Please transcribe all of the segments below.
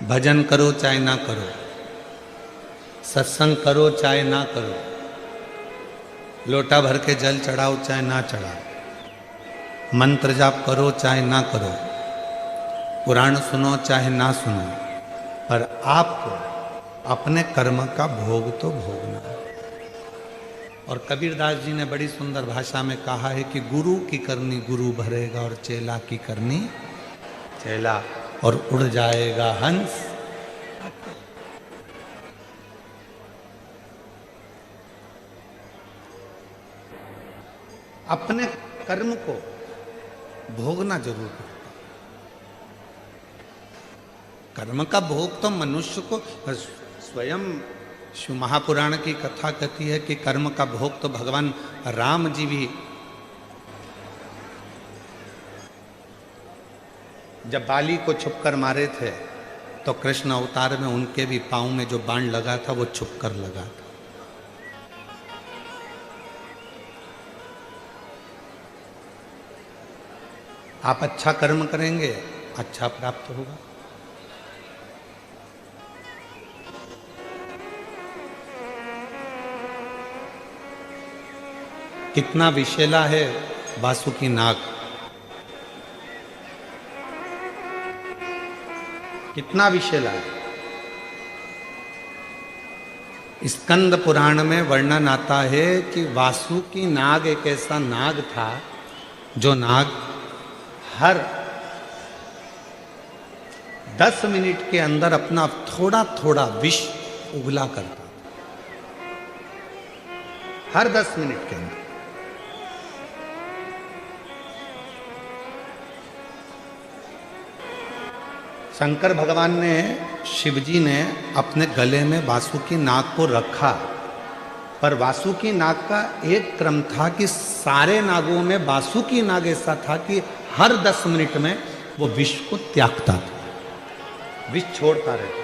भजन करो चाहे ना करो, सत्संग करो चाहे ना करो, लोटा भर के जल चढ़ाओ चाहे ना चढ़ाओ, मंत्र जाप करो चाहे ना करो, पुराण सुनो चाहे ना सुनो, पर आपको अपने कर्म का भोग तो भोगना है। और कबीरदास जी ने बड़ी सुंदर भाषा में कहा है कि गुरु की करनी गुरु भरेगा और चेला की करनी चेला, और उड़ जाएगा हंस। अपने कर्म को भोगना जरूर है। कर्म का भोग तो मनुष्य को स्वयं शिव महापुराण की कथा कहती है कि कर्म का भोग तो भगवान राम जी भी, जब बाली को छुपकर मारे थे तो कृष्ण अवतार में उनके भी पांव में जो बाण लगा था वो छुपकर लगा था। आप अच्छा कर्म करेंगे, अच्छा प्राप्त होगा। कितना विषैला है वासुकी नाग, कितना विषैला है। स्कंद पुराण में वर्णन आता है कि वासुकी नाग एक ऐसा नाग था जो नाग हर 10 मिनट के अंदर अपना थोड़ा थोड़ा विष उगला करता, हर 10 मिनट के अंदर। शंकर भगवान ने, शिवजी ने अपने गले में वासुकी नाग को रखा, पर वासुकी नाग का एक क्रम था कि सारे नागों में वासुकी नाग ऐसा था कि हर 10 मिनट में वो विष को त्यागता था, विष छोड़ता रहता।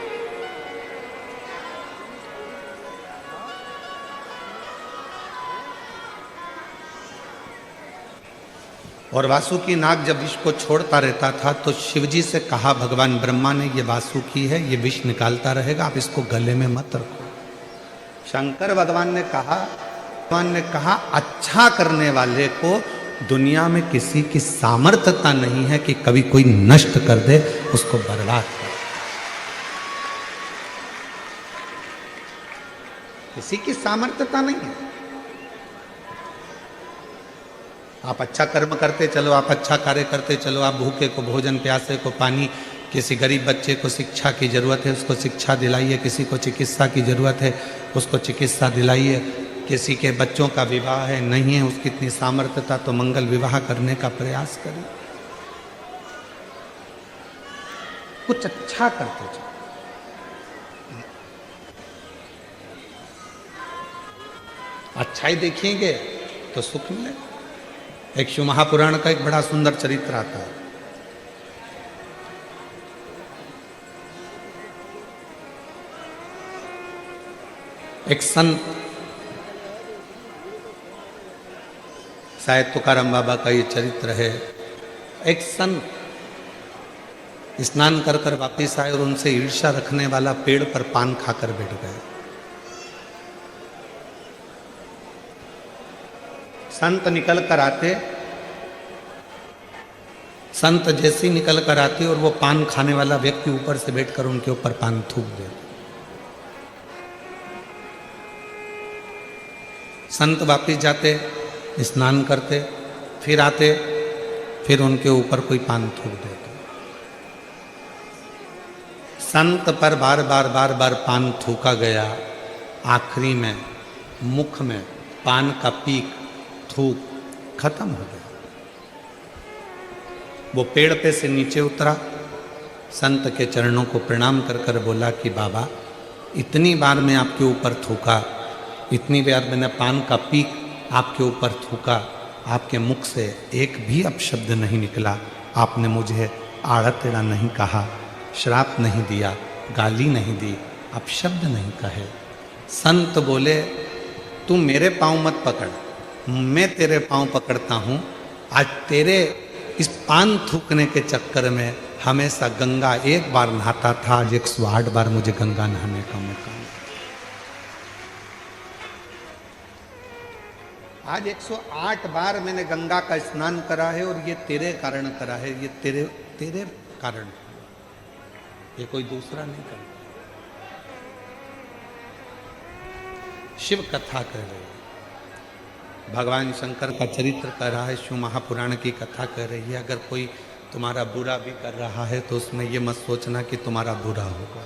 और वासुकी नाग जब विष को छोड़ता रहता था तो शिवजी से कहा भगवान ब्रह्मा ने, ये वासुकी है, ये विष निकालता रहेगा, आप इसको गले में मत रखो। शंकर भगवान ने कहा अच्छा करने वाले को दुनिया में किसी की सामर्थ्यता नहीं है कि कभी कोई नष्ट कर दे, उसको बर्बाद कर। किसी की सामर्थ्यता नहीं है। आप अच्छा कर्म करते चलो, आप अच्छा कार्य करते चलो, आप भूखे को भोजन, प्यासे को पानी, किसी गरीब बच्चे को शिक्षा की जरूरत है उसको शिक्षा दिलाइए, किसी को चिकित्सा की जरूरत है उसको चिकित्सा दिलाइए, किसी के बच्चों का विवाह है, नहीं है उसकी इतनी सामर्थ्यता तो मंगल विवाह करने का प्रयास करें। कुछ अच्छा करते चलो। अच्छाई देखिएंगे तो सुख मिलेगा। एक शिव महापुराण का एक बड़ा सुंदर चरित्र आता है। एक संत, शायद तुकाराम बाबा का ये चरित्र है। एक संत स्नान कर कर वापिस आए और उनसे ईर्ष्या रखने वाला पेड़ पर पान खाकर बैठ गए। संत निकल कर आते, संत जैसे ही निकल कर आते और वो पान खाने वाला व्यक्ति ऊपर से बैठकर उनके ऊपर पान थूक देते। संत वापिस जाते, स्नान करते, फिर आते, फिर उनके ऊपर कोई पान थूक देते। संत पर बार बार पान थूका गया। आखिरी में मुख में पान का पीक, थूक खत्म हो गया। वो पेड़ पे से नीचे उतरा, संत के चरणों को प्रणाम कर कर बोला कि बाबा, इतनी बार मैं आपके ऊपर थूका, इतनी बार मैंने पान का पीक आपके ऊपर थूका, आपके मुख से एक भी अपशब्द नहीं निकला। आपने मुझे आड़ा टेढ़ा नहीं कहा, श्राप नहीं दिया, गाली नहीं दी, अपशब्द नहीं कहे। संत बोले, तू मेरे पाँव मत पकड़, मैं तेरे पाँव पकड़ता हूँ। आज तेरे इस पान थूकने के चक्कर में हमेशा गंगा एक बार नहाता था, आज 108 बार मुझे गंगा नहाने का मौका मिला। आज 108 बार मैंने गंगा का स्नान करा है और ये तेरे कारण करा है, ये तेरे कारण, ये कोई दूसरा नहीं करता। शिव कथा कर रही है, भगवान शंकर का चरित्र कर रहा है, शिव महापुराण की कथा कर रही है। अगर कोई तुम्हारा बुरा भी कर रहा है तो उसमें ये मत सोचना कि तुम्हारा बुरा होगा,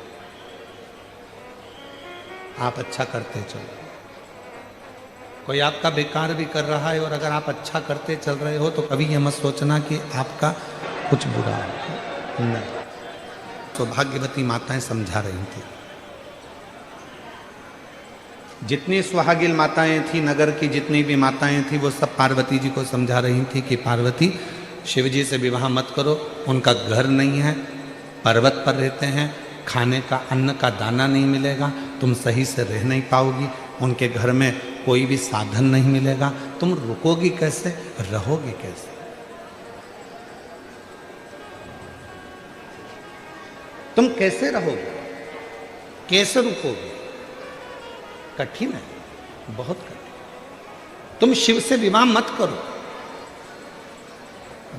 आप अच्छा करते चलो। कोई आपका बेकार भी कर रहा है और अगर आप अच्छा करते चल रहे हो तो कभी ये मत सोचना कि आपका कुछ बुरा होगा, नहीं। तो भाग्यवती माताएं समझा रही थी, जितनी सुहागिल माताएं थी नगर की, जितनी भी माताएं थी, वो सब पार्वती जी को समझा रही थी कि पार्वती शिव जी से विवाह मत करो, उनका घर नहीं है, पर्वत पर रहते हैं, खाने का अन्न का दाना नहीं मिलेगा, तुम सही से रह नहीं पाओगी, उनके घर में कोई भी साधन नहीं मिलेगा, तुम रुकोगी कैसे, रहोगी कैसे? तुम कैसे रहोगे, कैसे रुकोगे? कठिन है, बहुत कठिन। तुम शिव से विवाह मत करो।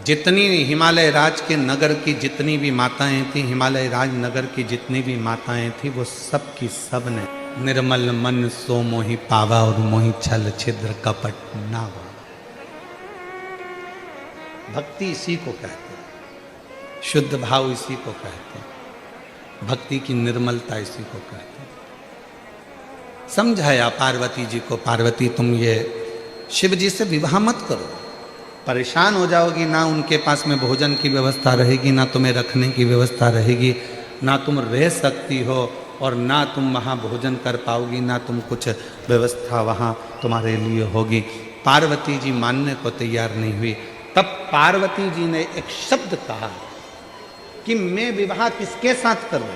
जितनी हिमालय राज के नगर की जितनी भी माताएं थी, हिमालय राज नगर की जितनी भी माताएं थी, वो सब की सब ने निर्मल मन सो मोहि पावा और मोहि छल छिद्र कपट नावा। भक्ति इसी को कहते हैं, शुद्ध भाव इसी को कहते हैं, भक्ति की निर्मलता इसी को कहते हैं। समझाया पार्वती जी को, पार्वती तुम ये शिव जी से विवाह मत करो, परेशान हो जाओगी, ना उनके पास में भोजन की व्यवस्था रहेगी, ना तुम्हें रखने की व्यवस्था रहेगी, ना तुम रह सकती हो और ना तुम वहाँ भोजन कर पाओगी, ना तुम कुछ व्यवस्था वहाँ तुम्हारे लिए होगी। पार्वती जी मानने को तैयार नहीं हुई। तब पार्वती जी ने एक शब्द कहा कि मैं विवाह किसके साथ करूं?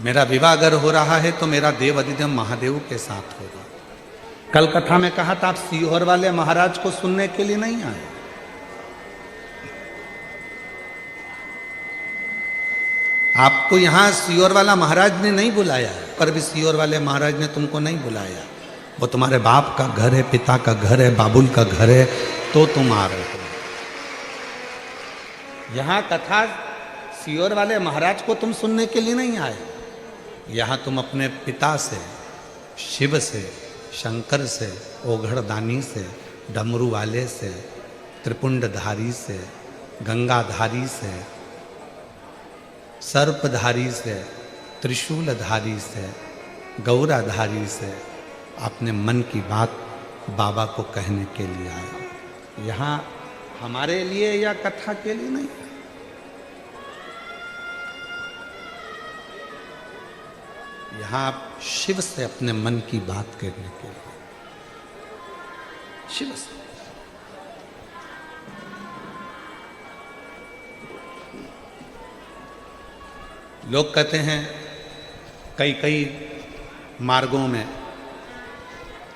मेरा विवाह अगर हो रहा है तो मेरा देव अधिदेव महादेव के साथ होगा। कल कथा में कहा था, आप सीहोर वाले महाराज को सुनने के लिए नहीं आए, आपको यहां सीहोर वाला महाराज ने नहीं बुलाया, पर भी सीहोर वाले महाराज ने तुमको नहीं बुलाया। वो तुम्हारे बाप का घर है, पिता का घर है, बाबुल का घर है, तो तुम आ रहे हो। यहां कथा सीहोर वाले महाराज को तुम सुनने के लिए नहीं आए, यहां तुम अपने पिता से, शिव से, शंकर से, ओघड़दानी से, डमरू वाले से, त्रिपुंडधारी से, गंगाधारी से, सर्पधारी से, त्रिशूलधारी से, गौराधारी से अपने मन की बात बाबा को कहने के लिए आए। यहाँ हमारे लिए या कथा के लिए नहीं, यहाँ आप शिव से अपने मन की बात करने के लिए, शिव से। लोग कहते हैं कई कई मार्गों में,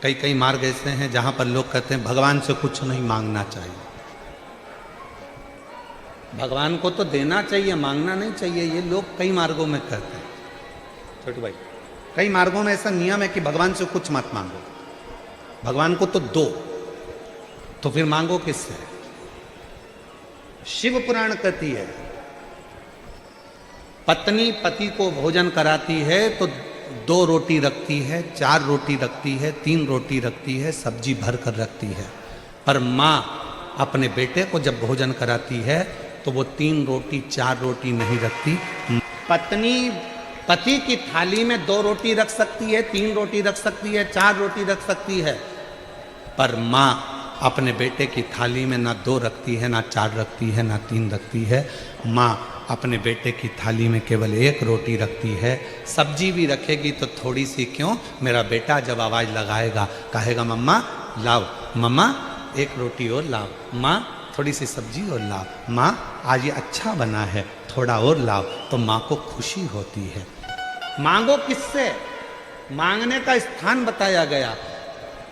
कई मार्ग ऐसे हैं जहां पर लोग कहते हैं भगवान से कुछ नहीं मांगना चाहिए, भगवान को तो देना चाहिए, मांगना नहीं चाहिए। ये लोग कई मार्गों में कहते हैं। छोटू भाई, कई मार्गों में ऐसा नियम है कि भगवान से कुछ मत मांगो, भगवान को तो दो, तो फिर मांगो किससे? शिव पुराण कहती है पत्नी पति को भोजन कराती है तो 2 रोटी रखती है, 4 रोटी रखती है, 3 रोटी रखती है, सब्जी भर कर रखती है। पर माँ अपने बेटे को जब भोजन कराती है तो वो 3 रोटी 4 रोटी नहीं रखती। पत्नी पति की थाली में 2 रोटी रख सकती है, 3 रोटी रख सकती है, 4 रोटी रख सकती है, पर माँ अपने बेटे की थाली में ना 2 रखती है, ना 4 रखती है, ना 3 रखती है। माँ अपने बेटे की थाली में केवल 1 रोटी रखती है। सब्जी भी रखेगी तो थोड़ी सी क्यों, मेरा बेटा जब आवाज़ लगाएगा कहेगा मम्मा लाओ, मम्मा 1 रोटी और लाओ, माँ थोड़ी सी सब्जी और लाओ, माँ आज ये अच्छा बना है थोड़ा और लाओ, तो माँ को खुशी होती है। मांगो किससे? मांगने का स्थान बताया गया।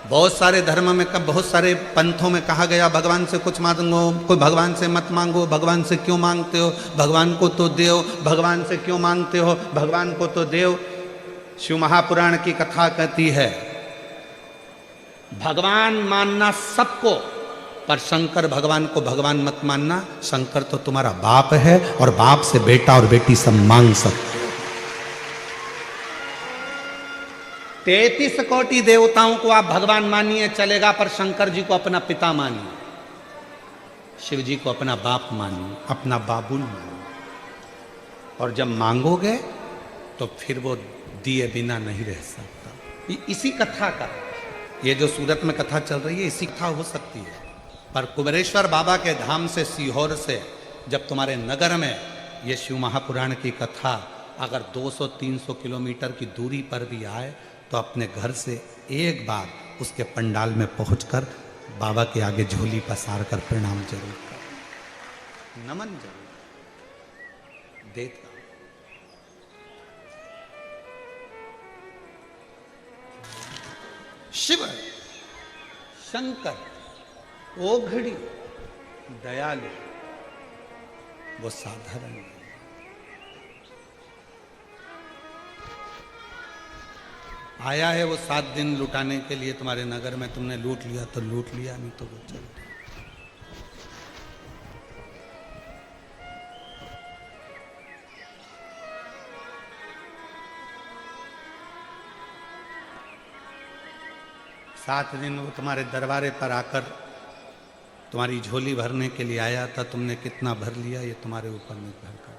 बहुत सारे धर्म में, बहुत सारे पंथों में कहा गया भगवान से कुछ मांगो, कोई भगवान से मत मांगो, भगवान से क्यों मांगते हो, भगवान को तो देव, भगवान से क्यों मांगते हो, भगवान को तो देव। शिव महापुराण की कथा कहती है भगवान मानना सबको, पर शंकर भगवान को भगवान मत मानना। शंकर तो तुम्हारा बाप है और बाप से बेटा और बेटी सब मांग सकते हो। 33 कोटि देवताओं को आप भगवान मानिए चलेगा, पर शंकर जी को अपना पिता मानिए, शिव जी को अपना बाप मानिए, अपना बाबुल मानिए। और जब मांगोगे तो फिर वो दिए बिना नहीं रह सकता। इसी कथा का, ये जो सूरत में कथा चल रही है, इसी कथा हो सकती है। पर कुबेरेश्वर बाबा के धाम से, सीहोर से जब तुम्हारे नगर में ये शिव महापुराण की कथा अगर 200-300 किलोमीटर की दूरी पर भी आए तो अपने घर से एक बार उसके पंडाल में पहुंचकर बाबा के आगे झोली पसार कर प्रणाम जरूर कर, नमन जरूर देता। शिव शंकर ओघड़ी दयालु, वो साधारण नहीं। आया है वो 7 दिन लुटाने के लिए तुम्हारे नगर में, तुमने लूट लिया तो लूट लिया, नहीं तो वो चल। सात दिन वो तुम्हारे दरबारे पर आकर तुम्हारी झोली भरने के लिए आया था। तुमने कितना भर लिया ये तुम्हारे ऊपर निर्भर करता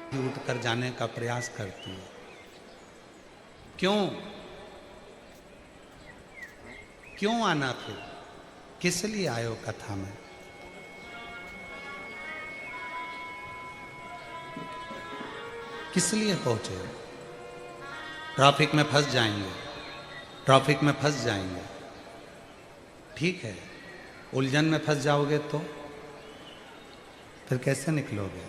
है। उठ कर जाने का प्रयास करती है, क्यों क्यों आना, फिर किस लिए आयो कथा में? किस लिए पहुंचे? ट्रैफिक में फंस जाएंगे, ट्रैफिक में फंस जाएंगे, ठीक है। उलझन में फंस जाओगे तो फिर कैसे निकलोगे?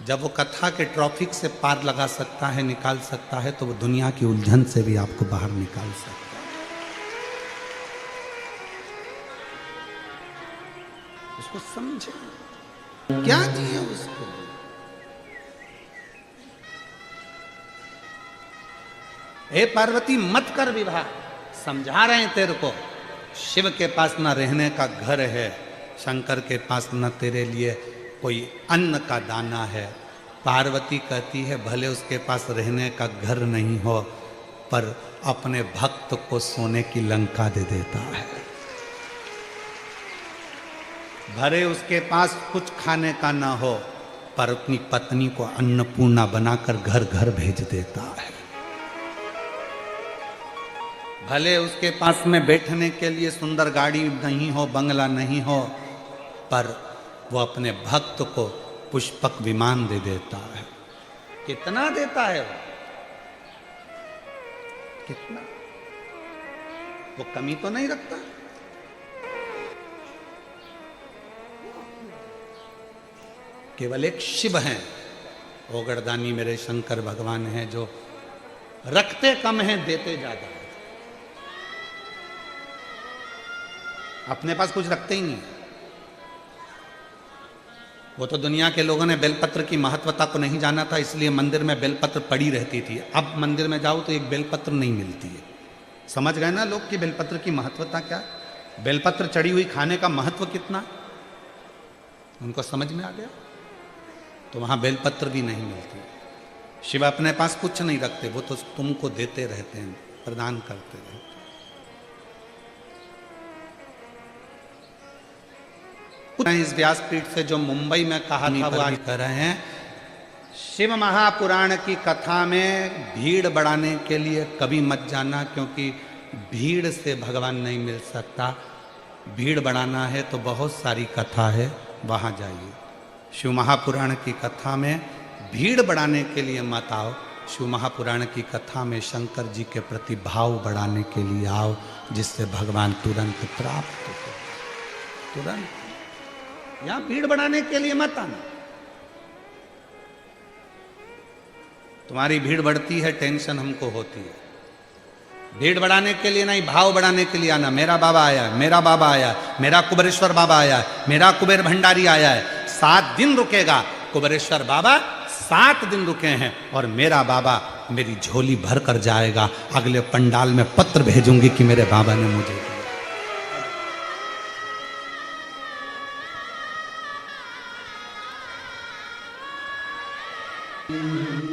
जब वो कथा के ट्रैफिक से पार लगा सकता है, निकाल सकता है, तो वो दुनिया की उलझन से भी आपको बाहर निकाल सकता है। उसको समझे, क्या जिए उसको। हे पार्वती मत कर विवाह, समझा रहे हैं तेरे को। शिव के पास न रहने का घर है, शंकर के पास न तेरे लिए कोई अन्न का दाना है। पार्वती कहती है भले उसके पास रहने का घर नहीं हो, पर अपने भक्त को सोने की लंका दे देता है। भले उसके पास कुछ खाने का ना हो, पर अपनी पत्नी को अन्नपूर्णा बनाकर घर घर भेज देता है। भले उसके पास में बैठने के लिए सुंदर गाड़ी नहीं हो, बंगला नहीं हो, पर वो अपने भक्त को पुष्पक विमान दे देता है। कितना देता है वो, कितना, वो कमी तो नहीं रखता। केवल एक शिव हैं, ओगड़दानी मेरे शंकर भगवान हैं, जो रखते कम हैं देते ज्यादा है। अपने पास कुछ रखते ही नहीं। वो तो दुनिया के लोगों ने बेलपत्र की महत्वता को नहीं जाना था, इसलिए मंदिर में बेलपत्र पड़ी रहती थी। अब मंदिर में जाओ तो एक बेलपत्र नहीं मिलती है। समझ गए ना लोग कि बेलपत्र की महत्वता क्या, बेलपत्र चढ़ी हुई खाने का महत्व कितना, उनको समझ में आ गया। तो वहां बेलपत्र भी नहीं मिलती। शिव अपने पास कुछ नहीं रखते, वो तो तुमको देते रहते हैं, प्रदान करते रहते हैं। इस व्यासपीठ से जो मुंबई में कहा था वो आज कर रहे हैं। शिव महापुराण की कथा में भीड़ बढ़ाने के लिए कभी मत जाना, क्योंकि भीड़ से भगवान नहीं मिल सकता। भीड़ बढ़ाना है तो बहुत सारी कथा है, वहां जाइए। शिव महापुराण की कथा में भीड़ बढ़ाने के लिए मत आओ। शिव महापुराण की कथा में शंकर जी के प्रति भाव बढ़ाने के लिए आओ, जिससे भगवान तुरंत प्राप्त हो। तुरंत, यहां भीड़ बढ़ाने के लिए मत आना। तुम्हारी भीड़ बढ़ती है, टेंशन हमको होती है। भीड़ बढ़ाने के लिए नहीं, भाव बढ़ाने के लिए आना। मेरा बाबा आया, मेरा बाबा आया, मेरा कुबेरेश्वर बाबा आया, मेरा कुबेर भंडारी आया है। 7 दिन रुकेगा कुबेरेश्वर बाबा, 7 दिन रुके हैं, और मेरा बाबा मेरी झोली भर कर जाएगा। अगले पंडाल में पत्र भेजूंगी कि मेरे बाबा ने मुझे दिया।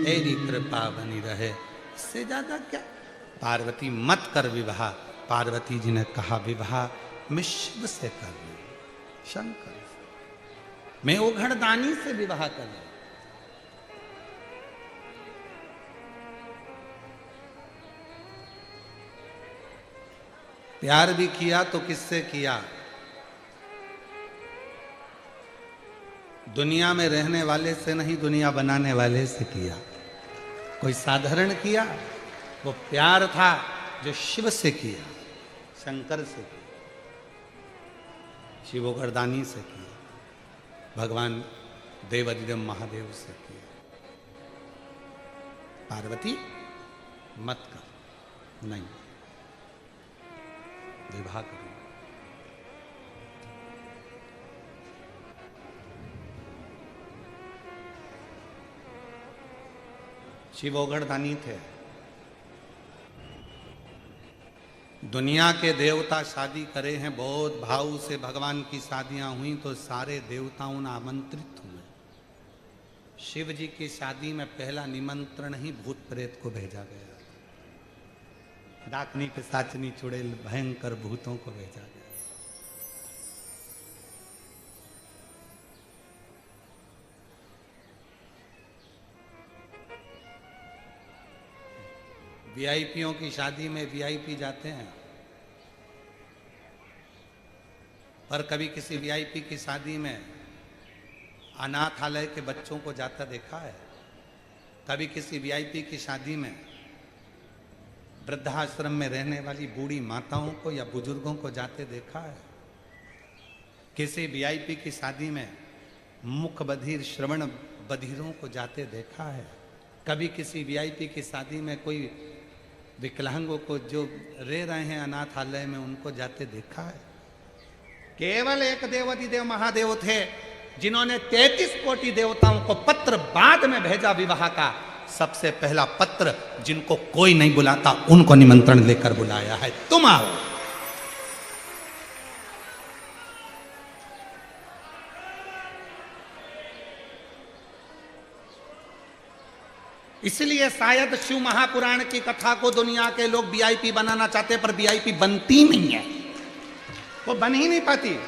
तेरी कृपा बनी रहे, इससे ज्यादा क्या। पार्वती मत कर विवाह। पार्वती जी ने कहा विवाह मैं शिव से कर लूं, शंकर से, मैं ओघड़दानी से विवाह कर लूं। प्यार भी किया तो किससे किया? दुनिया में रहने वाले से नहीं, दुनिया बनाने वाले से किया। कोई साधारण किया? वो प्यार था जो शिव से किया, शंकर से किया, शिवोगरदानी से किया, भगवान देवाधिदेव महादेव से किया। पार्वती मत कर, नहीं, विवाह करो। शिवोगरदानी थे। दुनिया के देवता शादी करे हैं, बहुत भाव से भगवान की शादियां हुई तो सारे देवताओं ने आमंत्रित हुए। शिव जी की शादी में पहला निमंत्रण ही भूत प्रेत को भेजा गया। डाकनी पिशाचनी चुड़ैल भयंकर भूतों को भेजा गया। वीआईपीओं की शादी में वीआईपी जाते हैं, पर कभी किसी वीआईपी की शादी में अनाथालय के बच्चों को जाता देखा है? कभी किसी वीआईपी की शादी में वृद्धाश्रम में रहने वाली बूढ़ी माताओं को या बुजुर्गों को जाते देखा है? किसी वीआईपी की शादी में मुख बधिर श्रवण बधिरों को जाते देखा है? कभी किसी वीआईपी की शादी में कोई विकलांगों को जो रह रहे हैं अनाथालय में उनको जाते देखा है? केवल एक देवाधिदेव महादेव थे जिन्होंने 33 कोटि देवताओं को पत्र बाद में भेजा विवाह का। सबसे पहला पत्र जिनको कोई नहीं बुलाता उनको निमंत्रण लेकर बुलाया है, तुम आओ। इसलिए शायद शिव महापुराण की कथा को दुनिया के लोग वीआईपी बनाना चाहते, पर वीआईपी बनती नहीं है, वो बन ही नहीं पाती।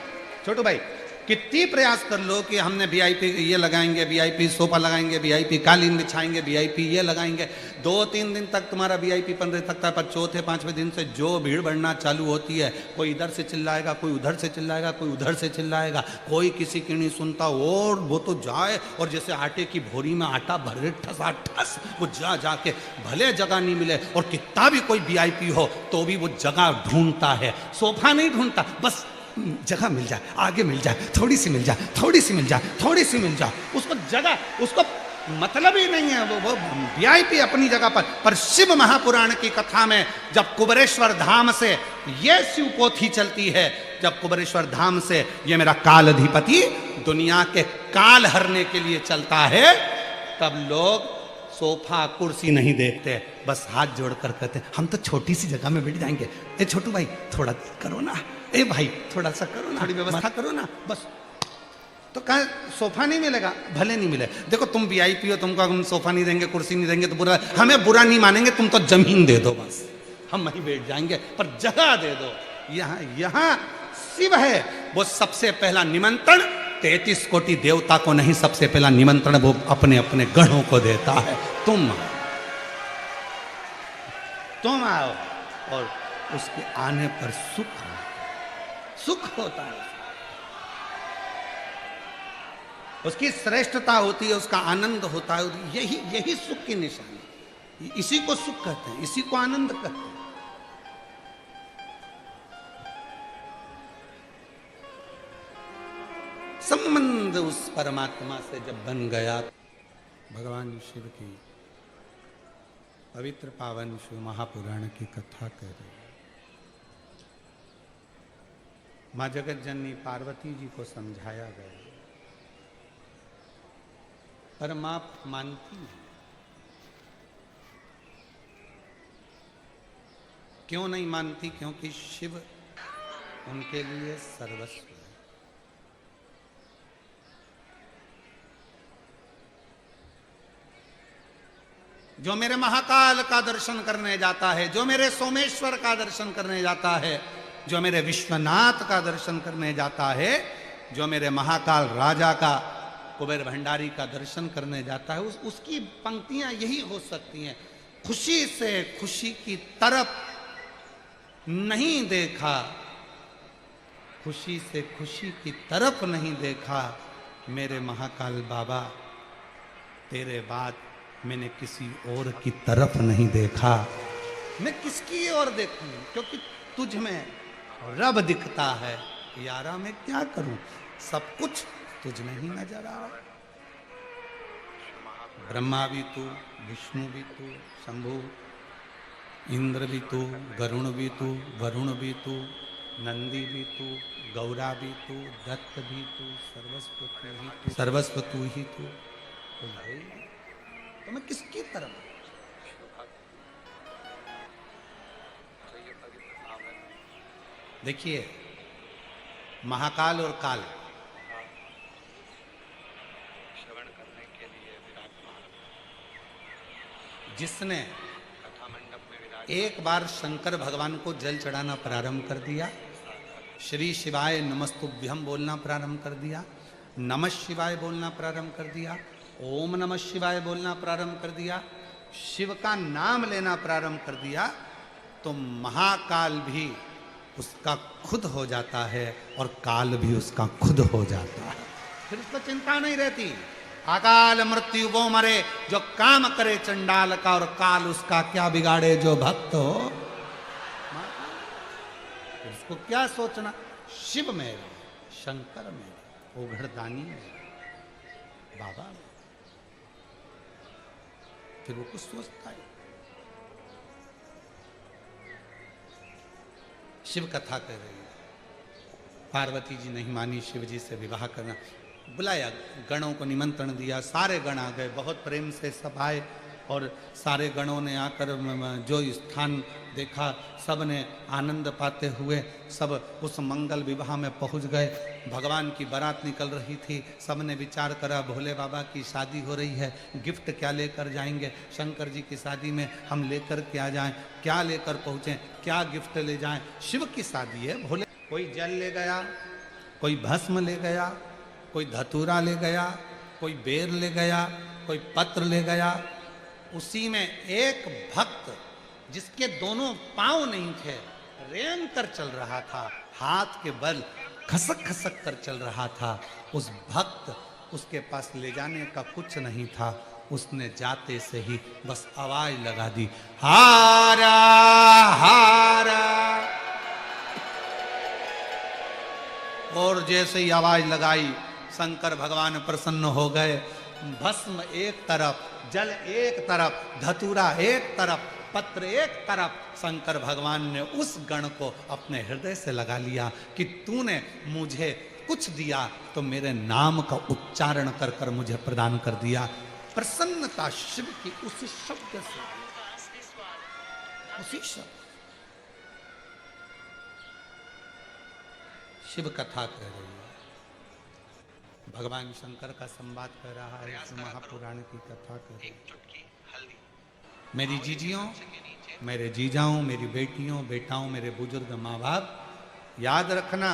छोटू भाई, कितनी प्रयास कर लो कि हमने वीआईपी ये लगाएंगे, वीआईपी सोफा लगाएंगे, वीआईपी कालीन बिछाएंगे, वीआईपी ये लगाएंगे, 2-3 दिन तक तुम्हारा वीआईपी बन रह सकता है, पर चौथे 5वें दिन से जो भीड़ बढ़ना चालू होती है, कोई इधर से चिल्लाएगा, कोई उधर से चिल्लाएगा, कोई उधर से चिल्लाएगा, कोई किसी की नहीं सुनता, और वो तो जाए और जैसे आटे की भोरी में आटा भरे ठसा ठस, वो जा जाके भले जगह नहीं मिले, और कितना भी कोई वीआईपी हो तो भी वो जगह ढूंढता है, सोफा नहीं ढूंढता, बस जगह मिल जाए, आगे मिल जाए, थोड़ी सी मिल जाए, थोड़ी सी मिल जाए, थोड़ी सी मिल जाए, उसको जगह, उसको मतलब ही नहीं है। वो वीआईपी अपनी जगह पर शिव महापुराण की कथा में जब कुबेरेश्वर धाम से ये शिव पोथी चलती है, जब कुबेरेश्वर धाम से ये मेरा काल अधिपति दुनिया के काल हरने के लिए चलता है, तब लोग सोफा कुर्सी नहीं देखते, बस हाथ जोड़कर कहते हम तो छोटी सी जगह में बैठ जाएंगे। ए छोटू भाई थोड़ा करो ना, ए भाई थोड़ा सा करो ना, थोड़ी व्यवस्था करो ना, बस। तो कहा सोफा नहीं मिलेगा, भले नहीं मिले, देखो तुम वीआईपी हो, तुमको हम सोफा नहीं देंगे, कुर्सी नहीं देंगे तो बुरा, हमें बुरा नहीं मानेंगे, तुम तो जमीन दे दो बस, हम वहीं बैठ जाएंगे, पर जगह दे दो। यहाँ शिव है, वो सबसे पहला निमंत्रण 33 कोटि देवता को नहीं, सबसे पहला निमंत्रण वो अपने अपने गणों को देता है, तुम आओ, और उसके आने पर सुख होता है, उसकी श्रेष्ठता होती है, उसका आनंद होता है, यही सुख की निशानी, इसी को सुख कहते हैं, इसी को आनंद कहते हैं। संबंध उस परमात्मा से जब बन गया, भगवान शिव की पवित्र पावन शिव महापुराण की कथा कर रहे हैं। माँ जगत जननी पार्वती जी को समझाया गया, पर माँ मानती नहीं। क्यों नहीं मानती? क्योंकि शिव उनके लिए सर्वस्व है। जो मेरे महाकाल का दर्शन करने जाता है, जो मेरे सोमेश्वर का दर्शन करने जाता है, जो मेरे विश्वनाथ का दर्शन करने जाता है, जो मेरे महाकाल राजा का, कुबेर भंडारी का दर्शन करने जाता है, उसकी पंक्तियां यही हो सकती हैं। खुशी से खुशी की तरफ नहीं देखा, खुशी से खुशी की तरफ नहीं देखा, मेरे महाकाल बाबा तेरे बाद मैंने किसी और की तरफ नहीं देखा। मैं किसकी ओर देखूं? क्योंकि तुझ में रब दिखता है। यारा मैं क्या करूं? सब कुछ तुझ में ही नजर आ रहा है। ब्रह्मा भी तू, विष्णु भी तू, शंभु, इंद्र भी तू, गरुण भी तू, वरुण भी तू, नंदी भी तू, गौरा भी तू, दत्त भी तू, सर्वस्व तू ही तू, सर्वस्व तू ही तू। तो भाई तो मैं किसकी तरफ? देखिए, महाकाल और काल श्रवण करने के लिए विराजमान, जिसने कथा मंडप में विराज एक बार शंकर भगवान को जल चढ़ाना प्रारंभ कर दिया, श्री शिवाय नमस्तुभ्यम बोलना प्रारंभ कर दिया, नमः शिवाय बोलना प्रारंभ कर दिया, ओम नमः शिवाय बोलना प्रारंभ कर दिया, शिव का नाम लेना प्रारंभ कर दिया, तो महाकाल भी उसका खुद हो जाता है और काल भी उसका खुद हो जाता है। फिर उसको चिंता नहीं रहती। अकाल मृत्यु वो मरे जो काम करे चंडाल का, और काल उसका क्या बिगाड़े जो भक्त हो। उसको क्या सोचना? शिव मेरा, शंकर मेरा, ओघड़दानी मेरा, बाबा मेरा। फिर वो कुछ सोचता है। शिव कथा कर रही है, पार्वती जी नहीं मानी शिव जी से विवाह करना। बुलाया, गणों को निमंत्रण दिया, सारे गण आ गए, बहुत प्रेम से सब आए, और सारे गणों ने आकर जो स्थान देखा, सब ने आनंद पाते हुए सब उस मंगल विवाह में पहुंच गए। भगवान की बारात निकल रही थी, सब ने विचार करा भोले बाबा की शादी हो रही है, गिफ्ट क्या लेकर जाएंगे? शंकर जी की शादी में हम लेकर क्या जाएं, क्या लेकर पहुँचें, क्या गिफ्ट ले जाएं? शिव की शादी है, भोले कोई जल ले गया, कोई भस्म ले गया, कोई धतूरा ले गया, कोई बेर ले गया, कोई पत्र ले गया। उसी में एक भक्त जिसके दोनों पांव नहीं थे, रेंग कर चल रहा था, हाथ के बल खसक खसक कर चल रहा था। उस भक्त, उसके पास ले जाने का कुछ नहीं था, उसने जाते से ही बस आवाज लगा दी, हारा हारा। और जैसे ही आवाज लगाई, शंकर भगवान प्रसन्न हो गए। भस्म एक तरफ, जल एक तरफ, धतूरा एक तरफ, पत्र एक तरफ। शंकर भगवान ने उस गण को अपने हृदय से लगा लिया कि तूने मुझे कुछ दिया तो मेरे नाम का उच्चारण कर कर मुझे प्रदान कर दिया। प्रसन्नता शिव की उसी शब्द से, उसी शब्द। शिव कथा कह रही है, भगवान शंकर का संवाद कर रहा है, इस महापुराण की कथा कर रही है। चुटकी हल्दी, मेरी जीजियों, मेरे जीजाओं, मेरी बेटियों, बेटाओं, मेरे बुजुर्ग माँ बाप, याद रखना,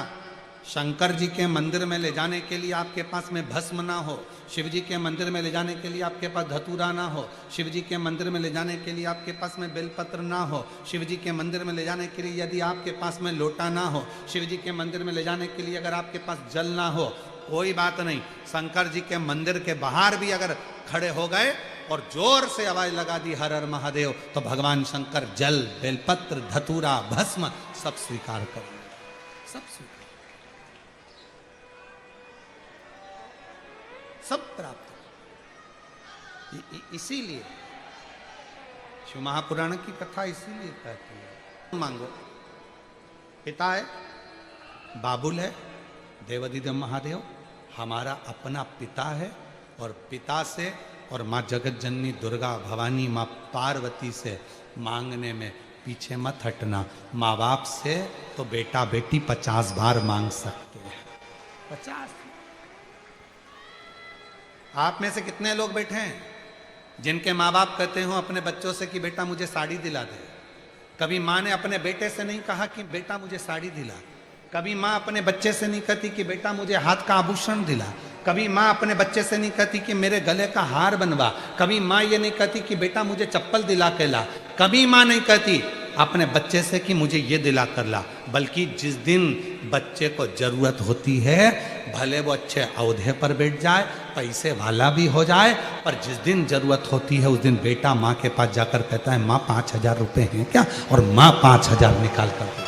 शंकर जी के मंदिर में ले जाने के लिए आपके पास में भस्म ना हो, शिव जी के मंदिर में ले जाने के लिए आपके पास धतूरा ना हो, शिव जी के मंदिर में ले जाने के लिए आपके पास में बेलपत्र ना हो, शिव जी के मंदिर में ले जाने के लिए यदि आपके पास में लोटा ना हो, शिव जी के मंदिर में ले जाने के लिए अगर आपके पास जल ना हो, कोई बात नहीं। शंकर जी के मंदिर के बाहर भी अगर खड़े हो गए और जोर से आवाज लगा दी हर हर महादेव, तो भगवान शंकर जल, बेलपत्र, धतूरा, भस्म सब स्वीकार करेंगे, सब स्वीकार, सब प्राप्त। इसीलिए शिव महापुराण की कथा इसीलिए कहती है। मांगो, पिता है, बाबुल है, देवाधिदेव महादेव हमारा अपना पिता है, और पिता से और माँ जगत जननी दुर्गा भवानी माँ पार्वती से मांगने में पीछे मत हटना। माँ बाप से तो बेटा बेटी 50 बार मांग सकते हैं। 50। आप में से कितने लोग बैठे हैं जिनके माँ बाप कहते हो अपने बच्चों से कि बेटा मुझे साड़ी दिला दे? कभी माँ ने अपने बेटे से नहीं कहा कि बेटा मुझे साड़ी दिला। कभी माँ अपने बच्चे से नहीं कहती कि बेटा मुझे हाथ का आभूषण दिला। कभी माँ अपने बच्चे से नहीं कहती कि मेरे गले का हार बनवा। कभी माँ ये नहीं कहती कि बेटा मुझे चप्पल दिला के ला। कभी माँ नहीं कहती अपने बच्चे से कि मुझे ये दिला कर ला। बल्कि जिस दिन बच्चे को जरूरत होती है, भले वो अच्छे औहदे पर बैठ जाए, पैसे वाला भी हो जाए, पर जिस दिन जरूरत होती है उस दिन बेटा माँ के पास जाकर कहता है माँ 5,000 रुपए हैं क्या? और माँ 5,000 निकाल कर देती।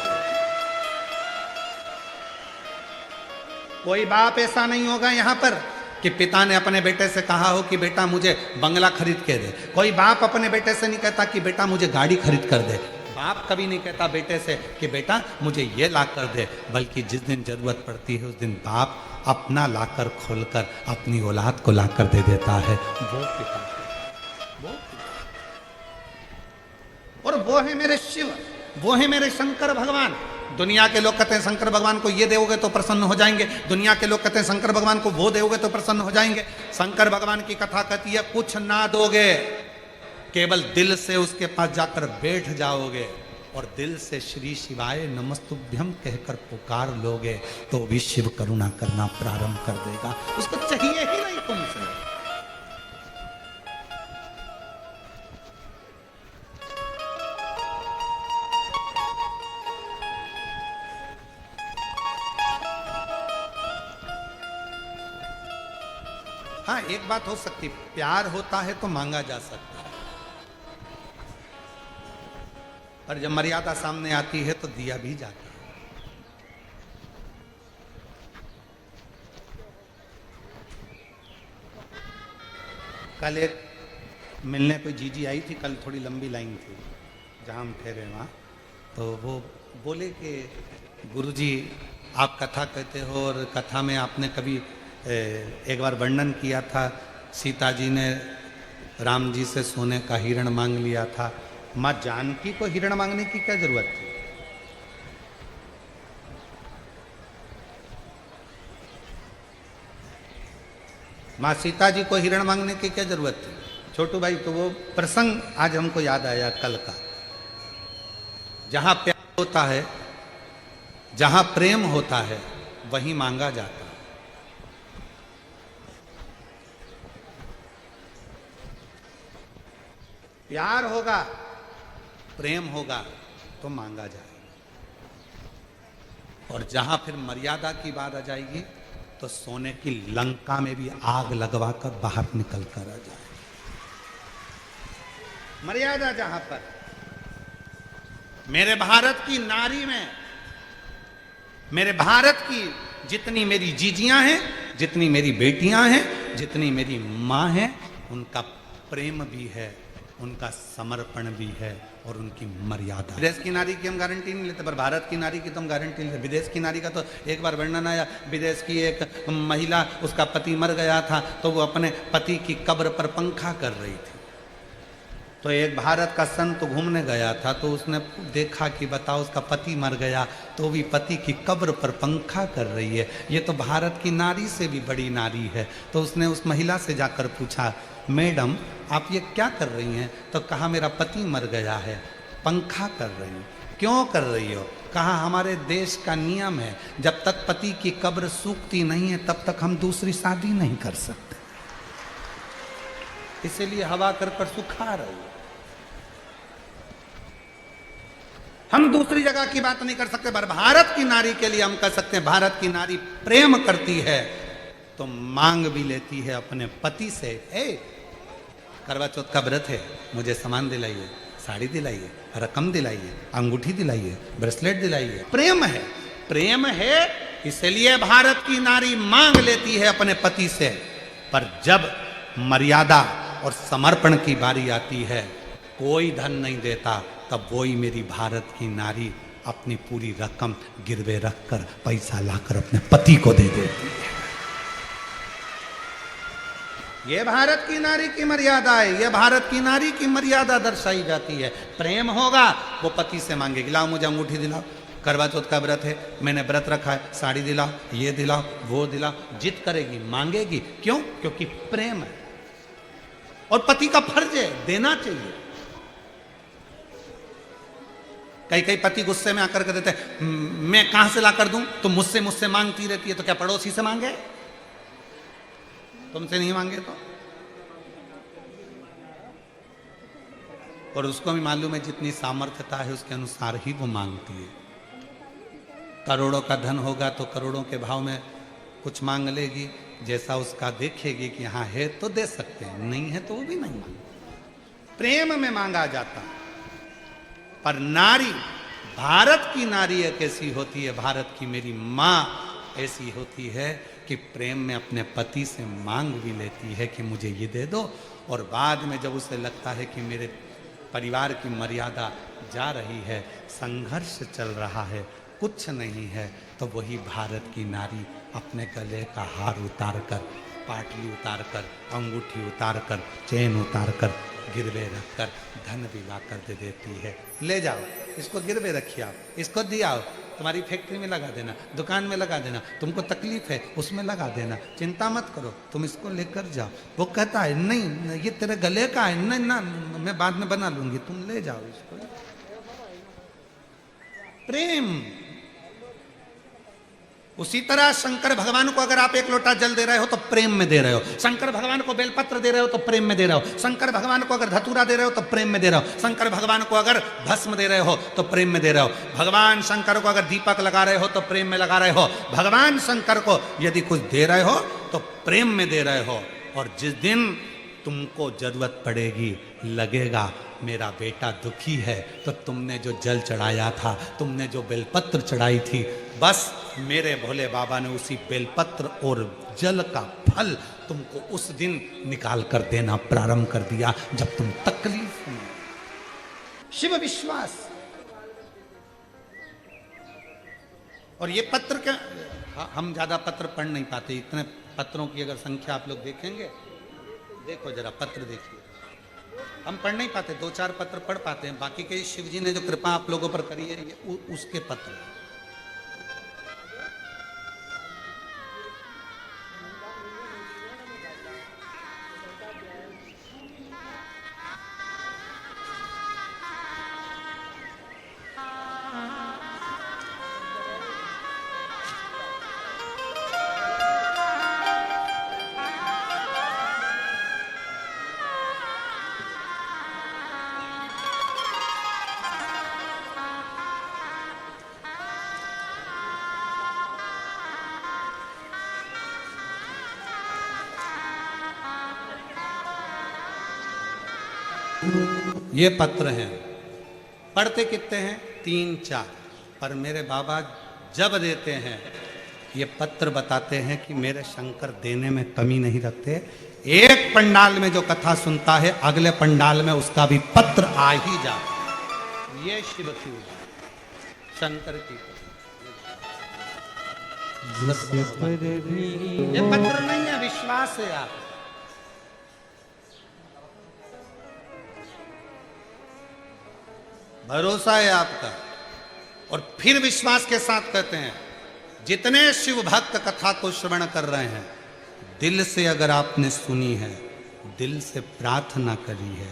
कोई बाप ऐसा नहीं होगा यहाँ पर कि पिता ने अपने बेटे से कहा हो कि बेटा मुझे बंगला खरीद के दे। कोई बाप अपने बेटे से नहीं कहता कि बेटा मुझे गाड़ी खरीद कर दे। बाप कभी नहीं कहता बेटे से कि बेटा मुझे ये ला कर दे, बल्कि जिस दिन जरूरत पड़ती है उस दिन बाप अपना लाकर खोलकर अपनी औलाद को लाकर दे देता है। वो पिता, वो और वो है मेरे शिव, वो है मेरे शंकर भगवान। दुनिया के लोग कहते हैं शंकर भगवान को ये दोगे तो प्रसन्न हो जाएंगे। दुनिया के लोग कहते हैं शंकर भगवान को वो दोगे तो प्रसन्न हो जाएंगे। शंकर भगवान की कथा कहती है कुछ ना दोगे, केवल दिल से उसके पास जाकर बैठ जाओगे और दिल से श्री शिवाय नमस्तुभ्यम कहकर पुकार लोगे तो भी शिव करुणा करना प्रारंभ कर देगा। उसको चाहिए ही नहीं तुमसे। हाँ, एक बात हो सकती, प्यार होता है तो मांगा जा सकता है, पर जब मर्यादा सामने आती है तो दिया भी जाता है। कल एक मिलने कोई जीजी आई थी, कल थोड़ी लंबी लाइन थी जहाँ हम ठहरे वहाँ, तो वो बोले कि गुरुजी आप कथा कहते हो और कथा में आपने कभी एक बार वर्णन किया था सीता जी ने राम जी से सोने का हिरण मांग लिया था। माँ जानकी को हिरण मांगने की क्या जरूरत थी? माँ सीता जी को हिरण मांगने की क्या जरूरत थी? छोटू भाई, तो वो प्रसंग आज हमको याद आया कल का। जहां प्यार होता है, जहां प्रेम होता है, वहीं मांगा जाता है। प्यार होगा, प्रेम होगा तो मांगा जाएगा। और जहां फिर मर्यादा की बात आ जाएगी तो सोने की लंका में भी आग लगवाकर बाहर निकल कर आ जाएगी। मर्यादा जहां पर, मेरे भारत की नारी में, मेरे भारत की जितनी मेरी जीजियां हैं, जितनी मेरी बेटियां हैं, जितनी मेरी मां हैं, उनका प्रेम भी है, उनका समर्पण भी है और उनकी मर्यादा। विदेश की नारी की हम गारंटी नहीं लेते, पर भारत की नारी की तो हम गारंटी लेते। विदेश की नारी का तो एक बार वर्णन आया, विदेश की एक महिला, उसका पति मर गया था तो वो अपने पति की कब्र पर पंखा कर रही थी। तो एक भारत का संत घूमने गया था तो उसने देखा कि बताओ उसका पति मर गया तो भी पति की कब्र पर पंखा कर रही है, ये तो भारत की नारी से भी बड़ी नारी है। तो उसने उस महिला से जाकर पूछा, मैडम आप ये क्या कर रही हैं? तो कहा मेरा पति मर गया है, पंखा कर रही हूँ। क्यों कर रही हो? कहा हमारे देश का नियम है, जब तक पति की कब्र सूखती नहीं है तब तक हम दूसरी शादी नहीं कर सकते, इसीलिए हवा कर सुखा रही है। हम दूसरी जगह की बात नहीं कर सकते, पर भारत की नारी के लिए हम कह सकते हैं भारत की नारी प्रेम करती है तो मांग भी लेती है अपने पति से। करवा चौथ का व्रत है, मुझे सामान दिलाइए, साड़ी दिलाइए, रकम दिलाइए, अंगूठी दिलाइए, ब्रेसलेट दिलाइए। प्रेम है, प्रेम है, इसलिए भारत की नारी मांग लेती है अपने पति से। पर जब मर्यादा और समर्पण की बारी आती है कोई धन नहीं देता, तब वही मेरी भारत की नारी अपनी पूरी रकम गिरवे रखकर पैसा लाकर अपने पति को दे देती है। ये भारत की नारी की मर्यादा है, ये भारत की नारी की मर्यादा दर्शाई जाती है। प्रेम होगा वो पति से मांगेगी, लाओ मुझे अंगूठी दिलाओ, करवा चौथ का व्रत है, मैंने व्रत रखा है, साड़ी दिलाओ, ये दिलाओ, वो दिलाओ, जिद करेगी, मांगेगी। क्यों? क्योंकि प्रेम है और पति का फर्ज है, देना चाहिए। कई कई पति गुस्से में आकर के देते हैं, मैं कहां से ला कर दूं, तुम मुझसे मांगती रहती है, तो क्या पड़ोसी से मांगे? तुमसे नहीं मांगे तो? और उसको भी मालूम है जितनी सामर्थ्यता है उसके अनुसार ही वो मांगती है। करोड़ों का धन होगा तो करोड़ों के भाव में कुछ मांग लेगी, जैसा उसका देखेगी कि हाँ है तो दे सकते हैं, नहीं है तो वो भी नहीं मांगे। प्रेम में मांगा जाता है। पर नारी, भारत की नारी एक ऐसी होती है, भारत की मेरी माँ ऐसी होती है कि प्रेम में अपने पति से मांग भी लेती है कि मुझे ये दे दो, और बाद में जब उसे लगता है कि मेरे परिवार की मर्यादा जा रही है, संघर्ष चल रहा है, कुछ नहीं है, तो वही भारत की नारी अपने गले का हार उतार कर, पाटली उतार कर, अंगूठी उतार कर, चेन उतार कर, गिरवे रख कर धन भी ला कर दे देती है। ले जाओ, इसको गिरवे रखिए, आप इसको दिया, तुम्हारी फैक्ट्री में लगा देना, दुकान में लगा देना, तुमको तकलीफ है उसमें लगा देना, चिंता मत करो, तुम इसको लेकर जाओ। वो कहता है नहीं ये तेरे गले का है, नहीं ना मैं बाद में बना लूंगी, तुम ले जाओ इसको। प्रेम। उसी तरह शंकर भगवान को अगर आप एक लोटा जल दे रहे हो तो प्रेम में दे रहे हो, शंकर भगवान को बेलपत्र दे रहे हो तो प्रेम में दे रहे हो, शंकर भगवान को अगर धतूरा दे रहे हो तो प्रेम में दे रहे हो, शंकर भगवान को अगर भस्म दे रहे हो तो प्रेम में दे रहे हो, भगवान शंकर को अगर दीपक लगा रहे हो तो प्रेम में लगा रहे हो, भगवान शंकर को यदि कुछ दे रहे हो तो प्रेम में दे रहे हो। और जिस दिन तुमको जरूरत पड़ेगी, लगेगा मेरा बेटा दुखी है, तो तुमने जो जल चढ़ाया था, तुमने जो बेलपत्र चढ़ाई थी, बस मेरे भोले बाबा ने उसी बेलपत्र और जल का फल तुमको उस दिन निकाल कर देना प्रारंभ कर दिया जब तुम तकलीफ में। शिव विश्वास। और ये पत्र क्या, हम ज्यादा पत्र पढ़ नहीं पाते, इतने पत्रों की अगर संख्या आप लोग देखेंगे, देखो जरा पत्र देखिए, हम पढ़ नहीं पाते, 2-4 पत्र पढ़ पाते हैं, बाकी के शिव जी ने जो कृपा आप लोगों पर करी है ये उसके पत्र। ये पत्र हैं, पढ़ते कितने हैं? 3-4, पर मेरे बाबा जब देते हैं ये पत्र बताते हैं कि मेरे शंकर देने में कमी नहीं रखते। एक पंडाल में जो कथा सुनता है अगले पंडाल में उसका भी पत्र आ ही जाता। ये शिव की शंकर की ये पत्र नहीं है, विश्वास है आप। भरोसा है आपका। और फिर विश्वास के साथ कहते हैं, जितने शिव भक्त कथा को श्रवण कर रहे हैं, दिल से अगर आपने सुनी है, दिल से प्रार्थना करी है,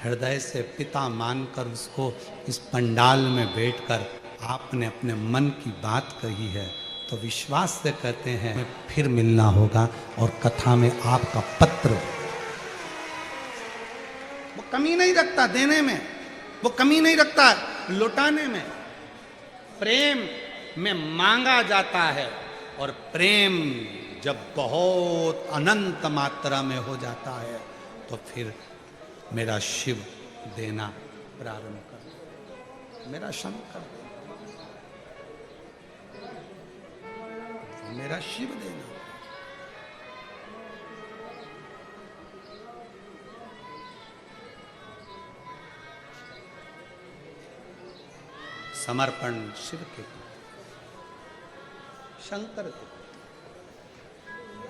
हृदय से पिता मानकर उसको इस पंडाल में बैठकर आपने अपने मन की बात कही है, तो विश्वास से कहते हैं फिर मिलना होगा और कथा में आपका पत्र। वो कमी नहीं रखता देने में, वो कमी नहीं रखता लौटाने में। प्रेम में मांगा जाता है, और प्रेम जब बहुत अनंत मात्रा में हो जाता है तो फिर मेरा शिव देना प्रारंभ कर, मेरा शंकर, मेरा शिव देना। समर्पण शिव के, शंकर के।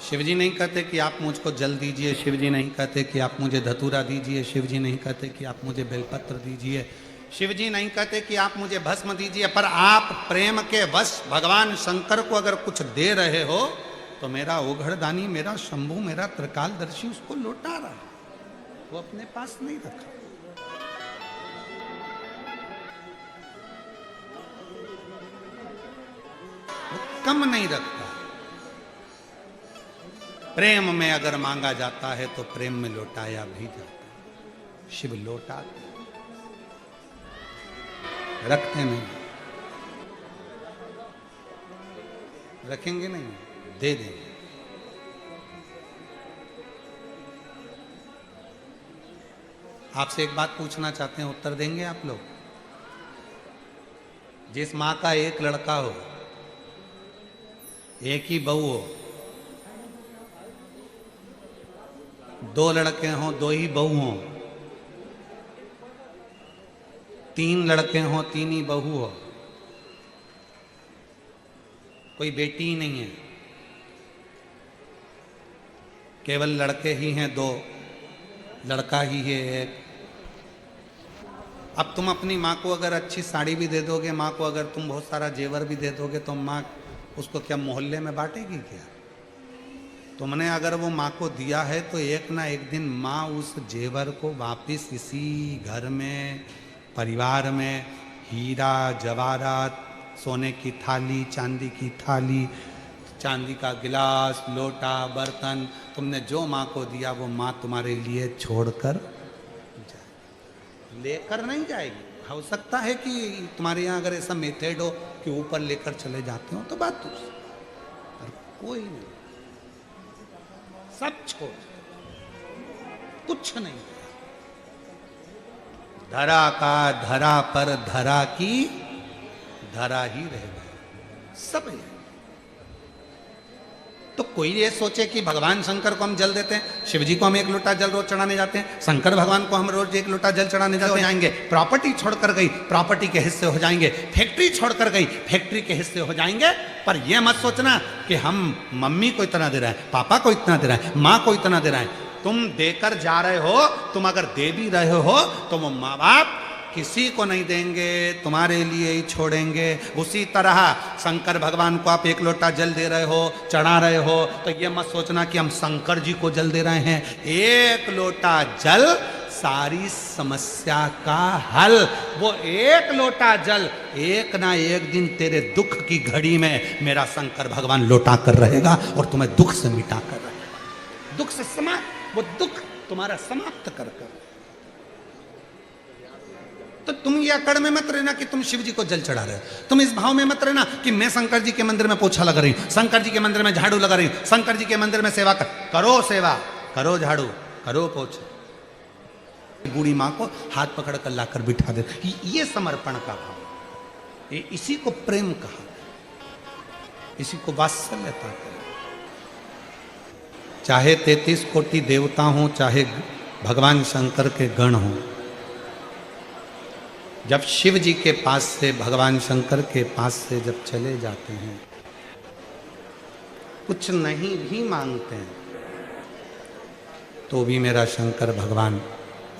शिव जी नहीं कहते कि आप मुझको जल दीजिए, शिव जी नहीं कहते कि आप मुझे धतूरा दीजिए, शिव जी नहीं कहते कि आप मुझे बेलपत्र दीजिए, शिव जी नहीं कहते कि आप मुझे भस्म दीजिए। पर आप प्रेम के वश भगवान शंकर को अगर कुछ दे रहे हो तो मेरा ओघड़दानी, मेरा शंभू, मेरा त्रिकालदर्शी उसको लौटा रहा है, वो अपने पास नहीं रखा। वो कम नहीं रखता। प्रेम में अगर मांगा जाता है तो प्रेम में लौटाया भी जाता है। शिव लौटाते, रखते नहीं, रखेंगे नहीं, दे देंगे। आपसे एक बात पूछना चाहते हैं, उत्तर देंगे आप लोग? जिस मां का एक लड़का हो, एक ही बहू हो, दो लड़के हों, दो ही बहू हों, तीन लड़के हों, तीन ही बहू हो, कोई बेटी ही नहीं है, केवल लड़के ही हैं दो, लड़का ही है एक। अब तुम अपनी माँ को अगर अच्छी साड़ी भी दे दोगे, माँ को अगर तुम बहुत सारा जेवर भी दे दोगे, तो माँ उसको क्या मोहल्ले में बांटेगी क्या? तुमने अगर वो माँ को दिया है तो एक ना एक दिन माँ उस जेवर को वापस इसी घर में, परिवार में, हीरा जवाहरात, सोने की थाली, चांदी की थाली, चांदी का गिलास, लोटा, बर्तन, तुमने जो माँ को दिया वो माँ तुम्हारे लिए छोड़कर लेकर नहीं जाएगी। हो सकता है कि तुम्हारे यहाँ अगर ऐसा मेथड हो कि ऊपर लेकर चले जाते हो तो बात दूसरी, पर कोई नहीं, सब छोड़, कुछ नहीं। धरा का धरा पर धरा की धरा ही रह गए सब है। तो कोई ये सोचे कि भगवान शंकर को हम जल देते हैं, शिव जी को हम एक लोटा जल रोज चढ़ाने जाते हैं, शंकर भगवान को हम रोज एक लोटा जल चढ़ाने जाते जाएंगे, प्रॉपर्टी छोड़कर गई, प्रॉपर्टी के हिस्से हो जाएंगे, फैक्ट्री छोड़कर गई, फैक्ट्री के हिस्से हो जाएंगे। पर यह मत सोचना कि हम मम्मी को इतना दे रहे हैं, पापा को इतना दे रहे हैं, माँ को इतना दे रहे हैं। तुम देकर जा रहे हो, तुम अगर दे भी रहे हो तो वो माँ बाप किसी को नहीं देंगे, तुम्हारे लिए ही छोड़ेंगे। उसी तरह शंकर भगवान को आप एक लोटा जल दे रहे हो, चढ़ा रहे हो, तो ये मत सोचना कि हम शंकर जी को जल दे रहे हैं। एक लोटा जल सारी समस्या का हल। वो एक लोटा जल एक ना एक दिन तेरे दुख की घड़ी में मेरा शंकर भगवान लौटा कर रहेगा और तुम्हें दुख से मिटा कर रहेगा। दुख से समाप्त, वो दुख तुम्हारा समाप्त कर कर। तो तुम ये अकड़ में मत रहना कि तुम शिव जी को जल चढ़ा रहे हो, तुम इस भाव में मत रहना कि मैं शंकर जी के मंदिर में पोछा लगा रही हूं, शंकर जी के मंदिर में झाड़ू लगा रही हूं, शंकर जी के मंदिर में सेवा करो, सेवा करो, झाड़ू करो, पोछा। बूढ़ी माँ को हाथ पकड़ कर लाकर बिठा दे, ये समर्पण का भाव, ये इसी को प्रेम कहा, इसी को वात्सल्यता कहा। चाहे 33 कोटि देवता हो, चाहे भगवान शंकर के गण हो, जब शिव जी के पास से, भगवान शंकर के पास से जब चले जाते हैं, कुछ नहीं भी मांगते हैं, तो भी मेरा शंकर भगवान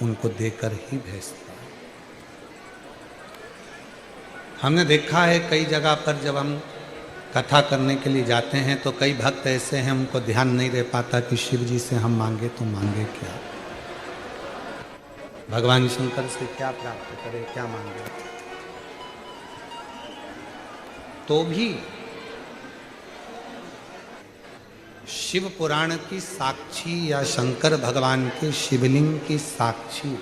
उनको देकर ही भेजता है। हमने देखा है कई जगह पर जब हम कथा करने के लिए जाते हैं तो कई भक्त ऐसे हैं, उनको ध्यान नहीं रह पाता कि शिव जी से हम मांगे तो मांगे क्या, भगवान शंकर से क्या प्राप्त करें, क्या मांगे। तो भी शिव पुराण की साक्षी या शंकर भगवान के शिवलिंग की साक्षी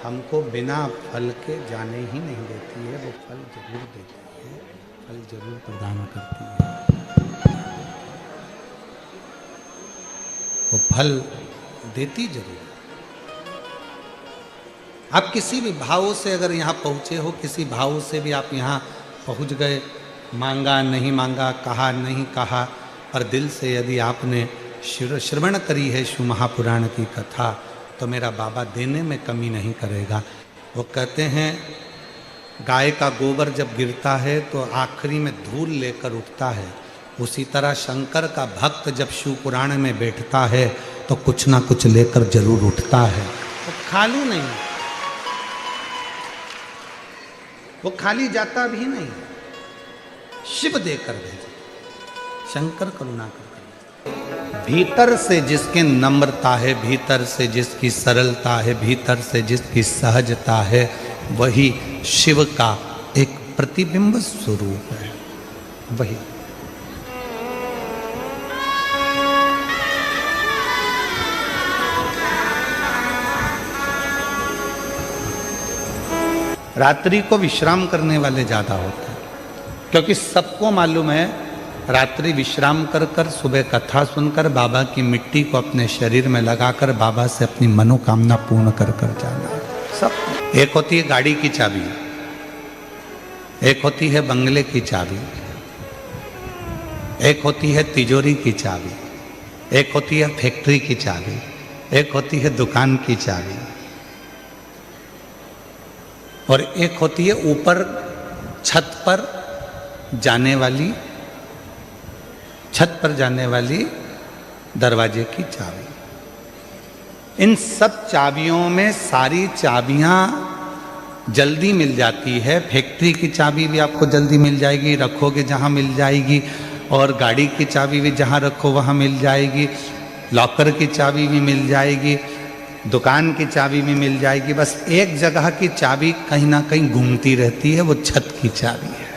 हमको बिना फल के जाने ही नहीं देती है, वो फल जरूर देती है, फल जरूर प्रदान करती है, वो फल देती जरूर। आप किसी भी भाव से अगर यहाँ पहुँचे हो, किसी भाव से भी आप यहाँ पहुँच गए, मांगा नहीं मांगा, कहा नहीं कहा, पर दिल से यदि आपने श्रवण करी है शिव महापुराण की कथा, तो मेरा बाबा देने में कमी नहीं करेगा। वो कहते हैं गाय का गोबर जब गिरता है तो आखिरी में धूल लेकर उठता है, उसी तरह शंकर का भक्त जब शिव पुराण में बैठता है तो कुछ ना कुछ लेकर जरूर उठता है। वो खाली नहीं, वो खाली जाता भी नहीं, शिव देकर भेजे। शंकर करुणा कर भीतर से जिसके नम्रता है, भीतर से जिसकी सरलता है, भीतर से जिसकी सहजता है, वही शिव का एक प्रतिबिंब स्वरूप है। वही रात्रि को विश्राम करने वाले ज्यादा होते हैं, क्योंकि सबको मालूम है रात्रि विश्राम कर कर सुबह कथा सुनकर बाबा की मिट्टी को अपने शरीर में लगाकर बाबा से अपनी मनोकामना पूर्ण कर कर जाना। सब एक होती है गाड़ी की चाबी, एक होती है बंगले की चाबी, एक होती है तिजोरी की चाबी, एक होती है फैक्ट्री की चाबी, एक होती है दुकान की चाबी, और एक होती है ऊपर छत पर जाने वाली, छत पर जाने वाली दरवाजे की चाबी। इन सब चाबियों में सारी चाबियां जल्दी मिल जाती है। फैक्ट्री की चाबी भी आपको जल्दी मिल जाएगी, रखोगे जहां मिल जाएगी, और गाड़ी की चाबी भी जहां रखो वहां मिल जाएगी, लॉकर की चाबी भी मिल जाएगी, दुकान की चाबी भी मिल जाएगी। बस एक जगह की चाबी कहीं ना कहीं घूमती रहती है, वो छत की चाबी है,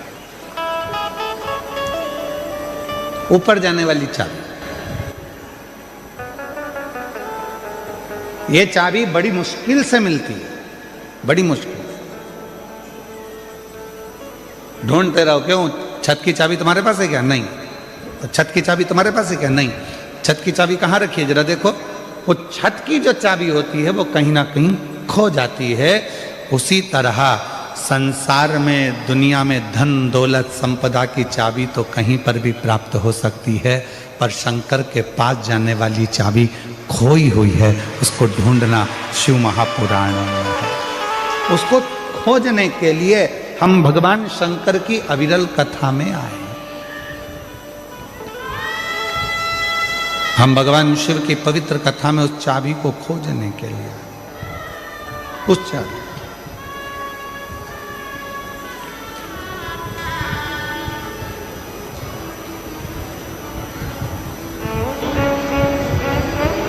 ऊपर जाने वाली चाबी। ये चाबी बड़ी मुश्किल से मिलती है, बड़ी मुश्किल। ढूंढते रहो, क्यों? छत की चाबी तुम्हारे पास है क्या? नहीं। छत की चाबी तुम्हारे पास है क्या? नहीं। छत की चाबी कहाँ रखी है? जरा देखो। वो छत की जो चाबी होती है वो कहीं ना कहीं खो जाती है। उसी तरह संसार में, दुनिया में धन दौलत संपदा की चाबी तो कहीं पर भी प्राप्त हो सकती है, पर शंकर के पास जाने वाली चाबी खोई हुई है। उसको ढूंढना शिव महापुराण में है। उसको खोजने के लिए हम भगवान शंकर की अविरल कथा में आए। हम भगवान शिव की पवित्र कथा में उस चाबी को खोजने के लिए, उस चाबी।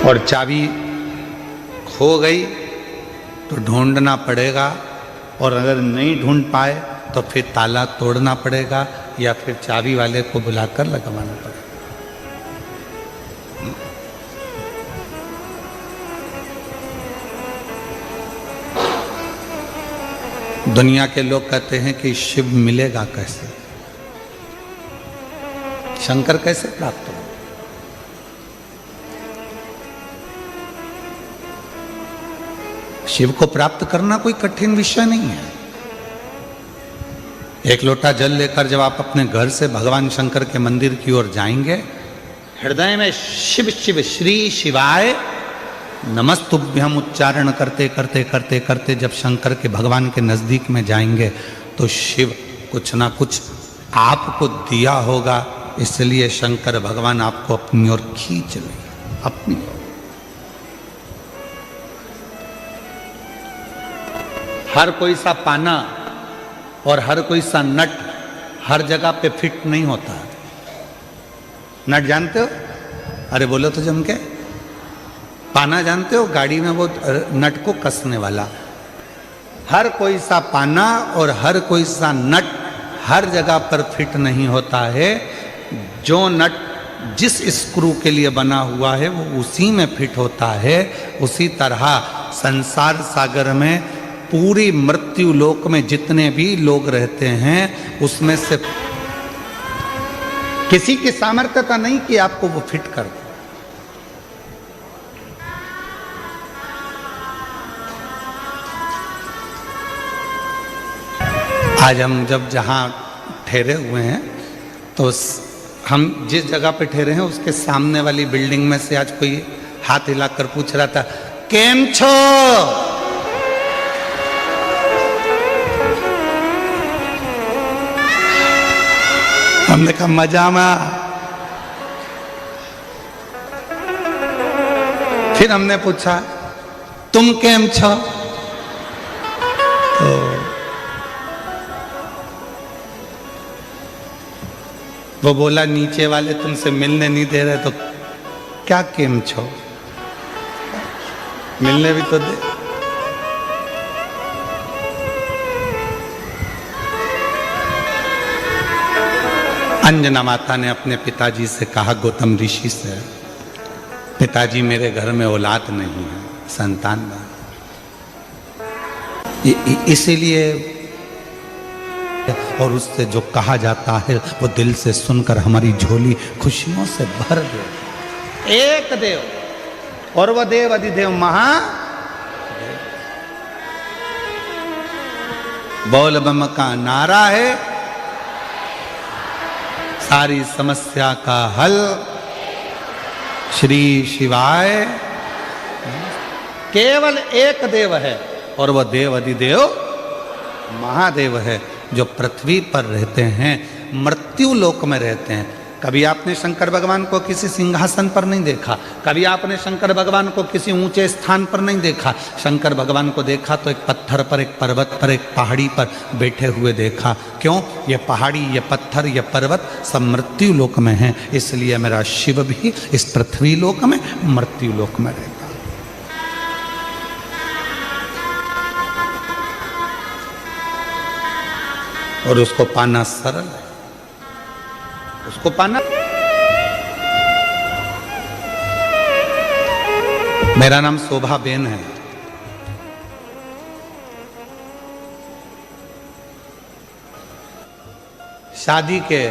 और चाबी खो गई तो ढूंढना पड़ेगा, और अगर नहीं ढूंढ पाए तो फिर ताला तोड़ना पड़ेगा या फिर चाबी वाले को बुलाकर लगवाना पड़ेगा। दुनिया के लोग कहते हैं कि शिव मिलेगा कैसे, शंकर कैसे प्राप्त हो? शिव को प्राप्त करना कोई कठिन विषय नहीं है। एक लोटा जल लेकर जब आप अपने घर से भगवान शंकर के मंदिर की ओर जाएंगे, हृदय में शिव शिव श्री शिवाय नमस्तुभ्यम उच्चारण करते करते करते करते जब शंकर के भगवान के नजदीक में जाएंगे तो शिव कुछ ना कुछ आपको दिया होगा। इसलिए शंकर भगवान आपको अपनी ओर खींच लेंगे, अपनी ओर। हर कोई सा पाना और हर कोई सा नट हर जगह पे फिट नहीं होता। नट जानते हो? अरे बोलो तो जम के। पाना जानते हो? गाड़ी में वो नट को कसने वाला। हर कोई सा पाना और हर कोई सा नट हर जगह पर फिट नहीं होता है। जो नट जिस स्क्रू के लिए बना हुआ है वो उसी में फिट होता है। उसी तरह संसार सागर में पूरी मृत्यु लोक में जितने भी लोग रहते हैं उसमें से किसी की सामर्थ्यता नहीं कि आपको वो फिट कर दे। आज हम जब जहाँ ठहरे हुए हैं तो हम जिस जगह पे ठहरे हैं उसके सामने वाली बिल्डिंग में से आज कोई हाथ हिलाकर पूछ रहा था, केम छो? हमने कहा मजामा। फिर हमने पूछा तुम केम छो? तो वो बोला नीचे वाले तुमसे मिलने नहीं दे रहे तो क्या केम छो, मिलने भी तो दे। अंजना माता ने अपने पिताजी से कहा, गौतम ऋषि से, पिताजी मेरे घर में औलाद नहीं है, संतान नहीं, इसीलिए और उससे जो कहा जाता है वो दिल से सुनकर हमारी झोली खुशियों से भर दे। एक देव और वह देव अधिदेव महा बोल बम का नारा है, सारी समस्या का हल श्री शिवाय। केवल एक देव है और वह देव अधिदेव महादेव है जो पृथ्वी पर रहते हैं, मृत्यु लोक में रहते हैं। कभी आपने शंकर भगवान को किसी सिंहासन पर नहीं देखा, कभी आपने शंकर भगवान को किसी ऊंचे स्थान पर नहीं देखा। शंकर भगवान को देखा तो एक पत्थर पर, एक पर्वत पर, एक पहाड़ी पर बैठे हुए देखा। क्यों? ये पहाड़ी, ये पत्थर, ये पर्वत सब मृत्यु लोक में हैं, इसलिए मेरा शिव भी इस पृथ्वी लोक में, मृत्यु लोक में रहता। और उसको पाना सरल है, उसको पाना। मेरा नाम शोभा बेन है। शादी के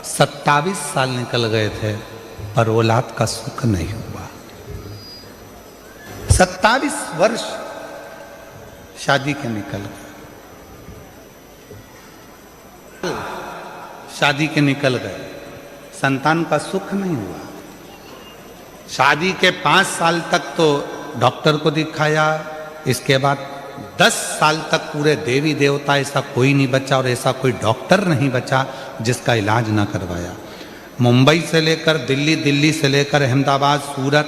27 साल निकल गए थे पर औलाद का सुख नहीं हुआ। 27 वर्ष शादी के निकल गए, शादी के निकल गए, संतान का सुख नहीं हुआ। शादी के 5 साल तक तो डॉक्टर को दिखाया, इसके बाद 10 साल तक पूरे देवी देवता ऐसा कोई नहीं बचा और ऐसा कोई डॉक्टर नहीं बचा जिसका इलाज ना करवाया। मुंबई से लेकर दिल्ली, दिल्ली से लेकर अहमदाबाद, सूरत,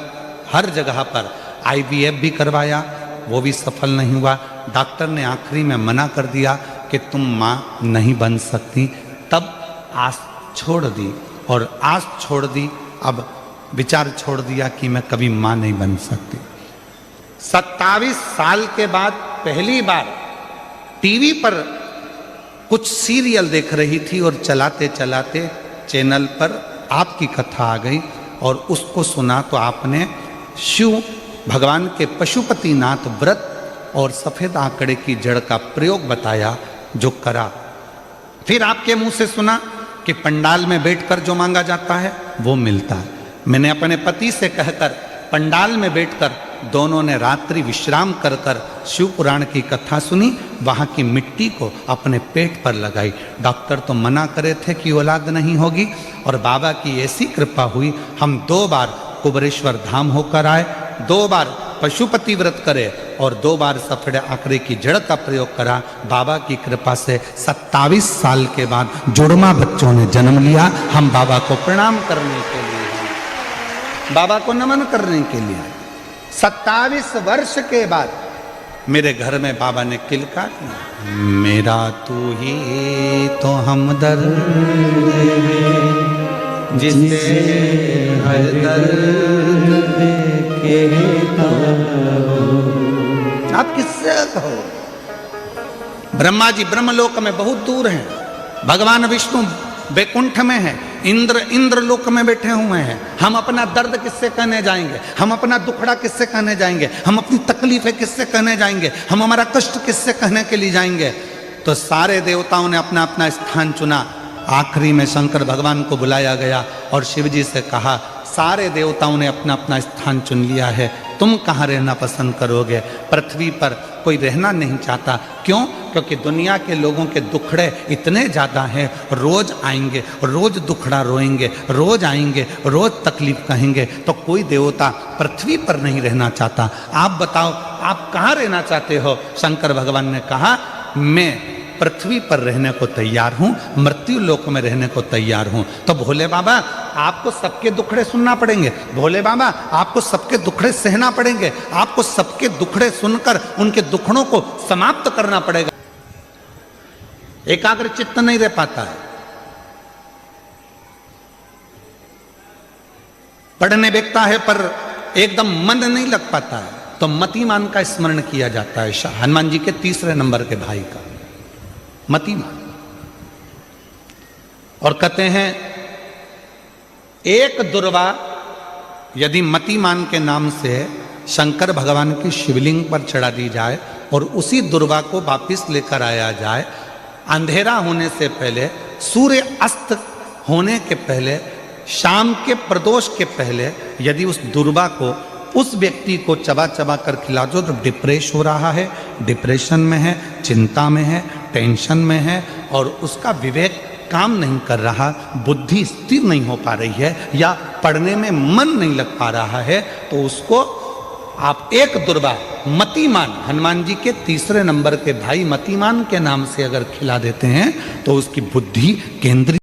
हर जगह पर IVF भी करवाया, वो भी सफल नहीं हुआ। डॉक्टर ने आखिरी में मना कर दिया कि तुम माँ नहीं बन सकती। तब आस छोड़ दी और आस छोड़ दी, अब विचार छोड़ दिया कि मैं कभी माँ नहीं बन सकती। 27 साल के बाद पहली बार टीवी पर कुछ सीरियल देख रही थी और चलाते चलाते चैनल पर आपकी कथा आ गई और उसको सुना तो आपने शिव भगवान के पशुपतिनाथ व्रत और सफेद आंकड़े की जड़ का प्रयोग बताया, जो करा। फिर आपके मुंह से सुना कि पंडाल में बैठकर जो मांगा जाता है वो मिलता है। मैंने अपने पति से कहकर पंडाल में बैठकर दोनों ने रात्रि विश्राम कर कर शिव पुराण की कथा सुनी, वहाँ की मिट्टी को अपने पेट पर लगाई। डॉक्टर तो मना करे थे कि औलाद नहीं होगी और बाबा की ऐसी कृपा हुई, हम 2 बार कुबरेश्वर धाम होकर आए, 2 बार पशुपति व्रत करे और 2 बार सफेद आंकड़े की जड़ का प्रयोग करा। बाबा की कृपा से 27 साल के बाद जुड़वा बच्चों ने जन्म लिया। हम बाबा को प्रणाम करने के लिए, बाबा को नमन करने के लिए 27 वर्ष के बाद मेरे घर में बाबा ने किलका किया, मेरा तू ही तो हमदर्द जिसे हर दर्द आप किससे कहो? ब्रह्मा जी ब्रह्मलोक में बहुत दूर हैं, भगवान विष्णु वैकुंठ में हैं, इंद्र लोक में बैठे हुए हैं। हम अपना दर्द किससे कहने जाएंगे? हम अपना दुखड़ा किससे कहने जाएंगे? हम अपनी तकलीफें किससे कहने जाएंगे? हम हमारा कष्ट किससे कहने के लिए जाएंगे? तो सारे देवताओं ने अपना अपना स्थान चुना। आखिरी में शंकर भगवान को बुलाया गया और शिव जी से कहा, सारे देवताओं ने अपना अपना स्थान चुन लिया है, तुम कहाँ रहना पसंद करोगे? पृथ्वी पर कोई रहना नहीं चाहता। क्यों? क्योंकि दुनिया के लोगों के दुखड़े इतने ज़्यादा हैं, रोज़ आएंगे, रोज़ दुखड़ा रोएंगे, रोज़ आएंगे, रोज़ तकलीफ कहेंगे, तो कोई देवता पृथ्वी पर नहीं रहना चाहता। आप बताओ, आप कहाँ रहना चाहते हो? शंकर भगवान ने कहा, मैं पृथ्वी पर रहने को तैयार हूं, मृत्यु लोक में रहने को तैयार हूं। तो भोले बाबा आपको सबके दुखड़े सुनना पड़ेंगे, भोले बाबा आपको सबके दुखड़े सहना पड़ेंगे, आपको सबके दुखड़े सुनकर उनके दुखड़ों को समाप्त करना पड़ेगा। एकाग्र चित्त नहीं रह पाता है, पढ़ने बैठता है पर एकदम मन नहीं लग पाता है, तो मतिमान का स्मरण किया जाता है, हनुमान जी के तीसरे नंबर के भाई का मतिमान। और कहते हैं एक दुर्वा यदि मतिमान के नाम से शंकर भगवान की शिवलिंग पर चढ़ा दी जाए और उसी दुर्वा को वापिस लेकर आया जाए, अंधेरा होने से पहले, सूर्य अस्त होने के पहले, शाम के प्रदोष के पहले यदि उस दुर्वा को उस व्यक्ति को चबा चबा कर खिला दो तो डिप्रेस हो रहा है, डिप्रेशन में है, चिंता में है, टेंशन में है और उसका विवेक काम नहीं कर रहा, बुद्धि स्थिर नहीं हो पा रही है या पढ़ने में मन नहीं लग पा रहा है, तो उसको आप एक दुर्वा मतिमान, हनुमान जी के तीसरे नंबर के भाई मतिमान के नाम से अगर खिला देते हैं तो उसकी बुद्धि केंद्रित